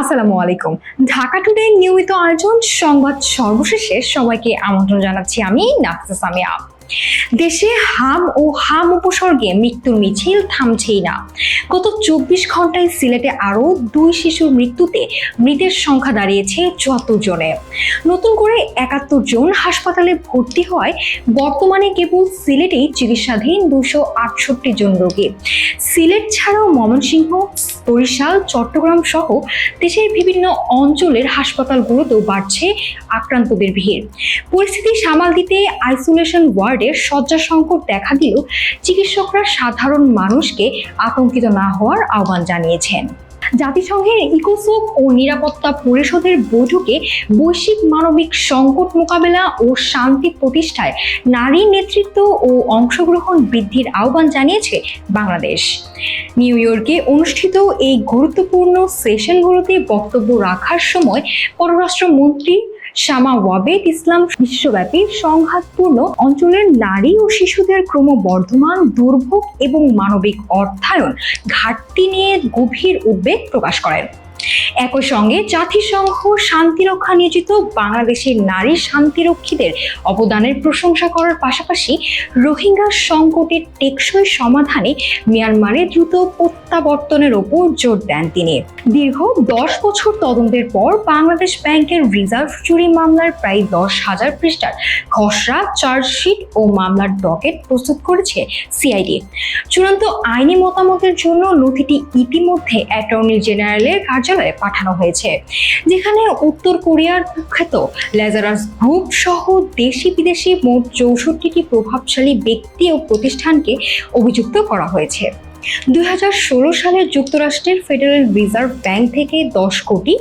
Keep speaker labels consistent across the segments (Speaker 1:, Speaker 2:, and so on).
Speaker 1: আসসালামু আলাইকুম। ঢাকা টুডে নিয়মিত আয়োজন সংবাদ সর্বশেষে সবাইকে আমন্ত্রণ জানাচ্ছি আমি নাফিসা সামিয়া। দেশে হাম উপসর্গে মৃত্যুর মিছিল থামছেই না। গত 24 ঘন্টায় সিলেটে আরো 2 শিশুর মৃত্যুতে মৃতের সংখ্যা দাঁড়িয়েছে 74 জনে। নতুন করে 71 জন হাসপাতালে ভর্তি হয়। বর্তমানে কেবল সিলেটেই চিকিৎসাধীন 268 জন রোগী। সিলেট ছাড়াও ময়মনসিংহ, বরিশাল, চট্টগ্রাম সহ দেশের বিভিন্ন অঞ্চলের হাসপাতালগুলোতেও বাড়ছে আক্রান্তদের ভিড়। পরিস্থিতি সামাল দিতে আইসোলেশন ওয়ার্ডের শয্যা সংকট দেখা দিলেও চিকিৎসকরা সাধারণ মানুষকে আতঙ্কিত না হওয়ার আহ্বান জানিয়েছেন। জাতিসংঘের ইকোসোক ও নিরাপত্তা পরিষদের বৈঠকে বৈশ্বিক মানবিক সংকট মোকাবেলা ও শান্তি প্রতিষ্ঠায় নারী নেতৃত্ব ও অংশগ্রহণ বৃদ্ধির আহ্বান জানিয়েছে বাংলাদেশ। নিউ ইয়র্কে অনুষ্ঠিত এই গুরুত্বপূর্ণ সেশনগুলোতে বক্তব্য রাখার সময় পররাষ্ট্রমন্ত্রী শামা ওয়াবেদ ইসলাম বিশ্বব্যাপী সংঘাতপূর্ণ অঞ্চলের নারী ও শিশুদের ক্রমবর্ধমান দুর্ভোগ এবং মানবিক অর্থায়ন ঘাটতি নিয়ে গভীর উদ্বেগ প্রকাশ করেন। একই সঙ্গে জাতিসংঘ শান্তিরক্ষা নিয়োজিত বাংলাদেশের নারী শান্তিরক্ষীদের অবদানের প্রশংসা করার পাশাপাশি রোহিঙ্গা সংকটের টেকসই সমাধানে মিয়ানমারে দ্রুত প্রত্যাবর্তনের ওপর জোর দেন তিনি। দীর্ঘ 10 বছর তদন্তের পর বাংলাদেশ ব্যাংকের রিজার্ভ চুরি মামলার প্রায় 10,000 পৃষ্ঠার খসড়া চার্জশিট ও মামলার ডকেট প্রস্তুত করেছে সিআইডি। চূড়ান্ত আইনি মতামতের জন্য নথিটি ইতিমধ্যে অ্যাটর্নি জেনারেলের কার্যালয়ে পাঠানো হয়েছে, যেখানে উত্তর কোরিয়ার কুখ্যাত লেজারাস গ্রুপ সহ দেশি বিদেশি মোট 64টি প্রভাবশালী ব্যক্তি ও প্রতিষ্ঠানকে অভিযুক্ত করা হয়েছে। 2016 সালে যুক্তরাষ্ট্রের ফেডারেল রিজার্ভ ব্যাংক থেকে 10 কোটি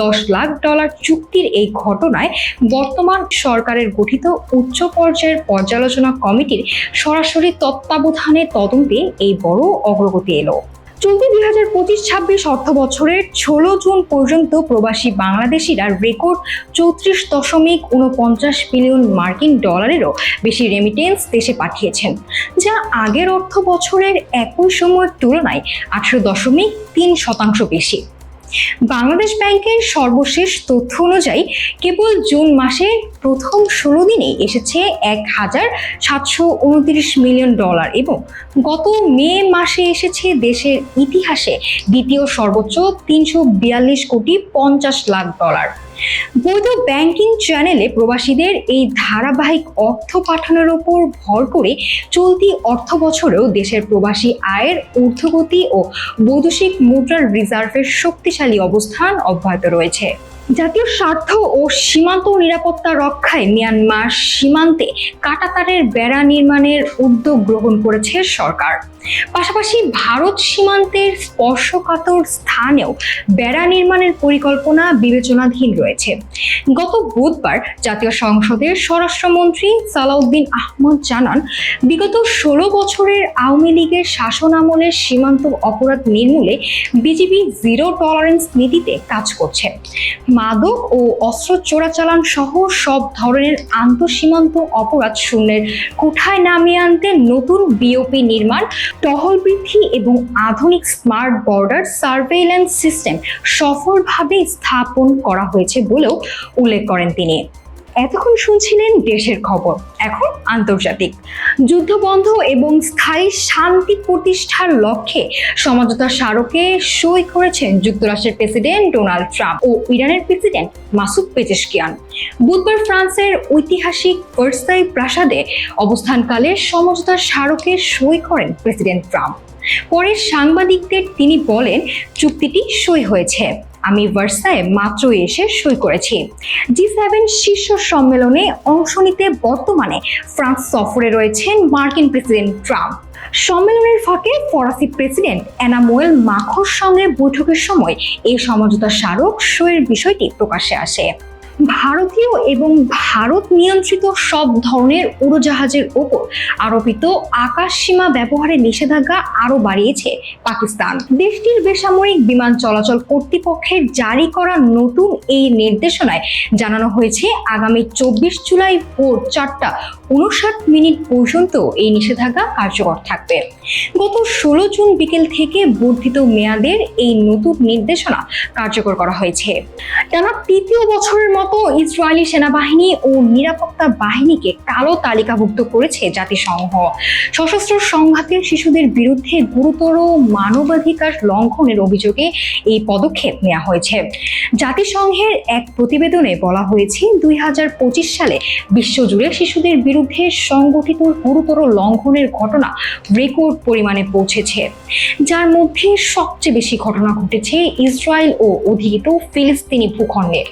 Speaker 1: 10 লাখ ডলার চুক্তির এই ঘটনায় বর্তমান সরকারের গঠিত উচ্চ পর্যায়ের পর্যালোচনা কমিটির সরাসরি তত্ত্বাবধানে তদন্তে এই বড় অগ্রগতি এলো। চলতি 2025-26 অর্থ বছরের 16 জুন পর্যন্ত প্রবাসী বাংলাদেশিরা রেকর্ড 34.49 বিলিয়ন মার্কিন ডলারেরও বেশি রেমিটেন্স দেশে পাঠিয়েছেন, যা আগের অর্থ বছরের একই সময়ের তুলনায় 18.3% বেশি। বাংলাদেশ ব্যাংকের সর্বশেষ তথ্য অনুযায়ী কেবল জুন মাসের প্রথম 16 দিনে এসেছে 1,729 মিলিয়ন ডলার এবং গত মে মাসে এসেছে দেশের ইতিহাসে দ্বিতীয় সর্বোচ্চ 342 কোটি 50 লাখ ডলার। বৈধ ব্যাংকিং চ্যানেলে প্রবাসীদের এই ধারাবাহিক অর্থ পাঠানোর উপর ভর করে চলতি অর্থ বছরেও দেশের প্রবাসী আয়ের ঊর্ধ্বগতি ও বৈদেশিক মুদ্রার রিজার্ভের শক্তিশালী অবস্থান অব্যাহত রয়েছে। জাতীয় স্বার্থ ও সীমান্ত নিরাপত্তা রক্ষায় মিয়ানমার সীমান্তে কাঁটাতারের বেড়া নির্মাণের উদ্যোগ গ্রহণ করেছে সরকার। পাশাপাশি ভারত সীমান্তের স্পর্শকাতর স্থানেও বেড়া নির্মাণের পরিকল্পনা বিবেচনাধীন রয়েছে। গত বুধবার জাতীয় সংসদের স্বরাষ্ট্রমন্ত্রী সালাউদ্দিন আহমদ জানান, বিগত 16 বছরের আওয়ামী লীগের শাসন আমলের সীমান্ত অপরাধ নির্মূলে বিজিবি জিরো টলারেন্স নীতিতে কাজ করছে। মাদক ও অস্ত্র চোরাচালান সহ সব ধরনের আন্তঃসীমান্ত অপরাধ শূন্যের কোঠায় নামিয়ে আনতে নতুন বিওপি নির্মাণ, টহল বৃদ্ধি এবং আধুনিক স্মার্ট বর্ডার সার্ভেইল্যান্স সিস্টেম সফলভাবে স্থাপন করা হয়েছে বলেও উল্লেখ করেন তিনি। এতক্ষণ শুনছিলেন দেশের খবর, এখন আন্তর্জাতিক। যুদ্ধবন্ধ এবং স্থায়ী শান্তি প্রতিষ্ঠার লক্ষ্যে সমঝোতা স্মারকে সই করেছেন যুক্তরাষ্ট্রের প্রেসিডেন্ট ডোনাল্ড ট্রাম্প ও ইরানের প্রেসিডেন্ট মাসুদ পেজেশকিয়ান। বুধবার ফ্রান্সের ঐতিহাসিক ভার্সাই প্রাসাদে অবস্থানকালে সমঝোতা স্মারকে সই করেন প্রেসিডেন্ট ট্রাম্প। পরে সাংবাদিকদের তিনি বলেন, চুক্তিটি সই হয়েছে, আমি ভার্সাইয়ে মাত্রই এসে সই করেছি। G7 শীর্ষ সম্মেলনে অংশ নিতে বর্তমানে ফ্রান্স সফরে রয়েছেন মার্কিন প্রেসিডেন্ট ট্রাম্প। সম্মেলনের ফাঁকে ফরাসি প্রেসিডেন্ট এনামুয়েল মাখোঁর সঙ্গে বৈঠকের সময় এই সমঝোতা স্মারক সইয়ের বিষয়টি প্রকাশ্যে আসে। ভারতীয় এবং ভারত নিয়ন্ত্রিত সব ধরনের উড়োজাহাজের ওপর আরোপিত আকাশ সীমা ব্যবহারের নিষেধাজ্ঞা আরও বাড়িয়েছে পাকিস্তান। দেশটির বেসামরিক বিমান চলাচল কর্তৃপক্ষের জারি করা নতুন এই নির্দেশনায় জানানো হয়েছে, আগামী 24 জুলাই ভোর 4:59 পর্যন্ত এই নিষেধাজ্ঞা কার্যকর থাকবে। গত 16 জুন বিকেল থেকে বর্ধিত মেয়াদের এই নতুন নির্দেশনা কার্যকর করা হয়েছে। টানা তৃতীয় বছরের মতো ইসরায়েলি সেনাবাহিনী ও নিরাপত্তা বাহিনীকে কালো তালিকাভুক্ত করেছে জাতিসংঘ। সশস্ত্র সংঘাতের শিশুদের বিরুদ্ধে গুরুতর মানবাধিকার লঙ্ঘনের অভিযোগে এই পদক্ষেপ নেওয়া হয়েছে। জাতিসংঘের এক প্রতিবেদনে বলা হয়েছে 2025 সালে বিশ্বজুড়ে শিশুদের বিরুদ্ধে সংগঠিত গুরুতর লঙ্ঘনের ঘটনা রেকর্ড পরিমাণে পৌঁছেছে, যার মধ্যে সবচেয়ে বেশি ঘটনা ঘটেছে ইসরায়েল ও অধিকৃত ফিলিস্তিনি ভূখণ্ডে।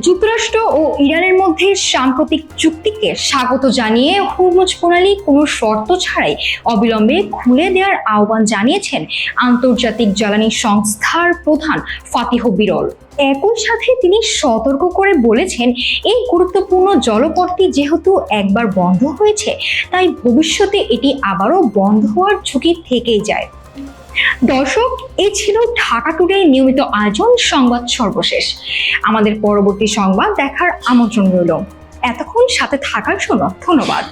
Speaker 1: যুক্তরাষ্ট্র ও ইরানের মধ্যে সাম্প্রতিক চুক্তিকে স্বাগত জানিয়ে হরমুজ প্রণালী কোনো শর্ত ছাড়াই অবিলম্বে খুলে দেওয়ার আহ্বান জানিয়েছেন আন্তর্জাতিক জ্বালানি সংস্থার প্রধান ফাতিহ বিরল। একই সাথে তিনি সতর্ক করে বলেছেন, এই গুরুত্বপূর্ণ জলপথটি যেহেতু একবার বন্ধ হয়েছে, তাই ভবিষ্যতে এটি আবারও বন্ধ হওয়ার ঝুঁকি থেকেই যায়। দর্শক, এই ছিল ঢাকা টুডে নিয়মিত আয়োজন সংবাদ সর্বশেষ। আমাদের পরবর্তী সংবাদ দেখার আমন্ত্রণ রইল। এতক্ষণ সাথে থাকার জন্য ধন্যবাদ।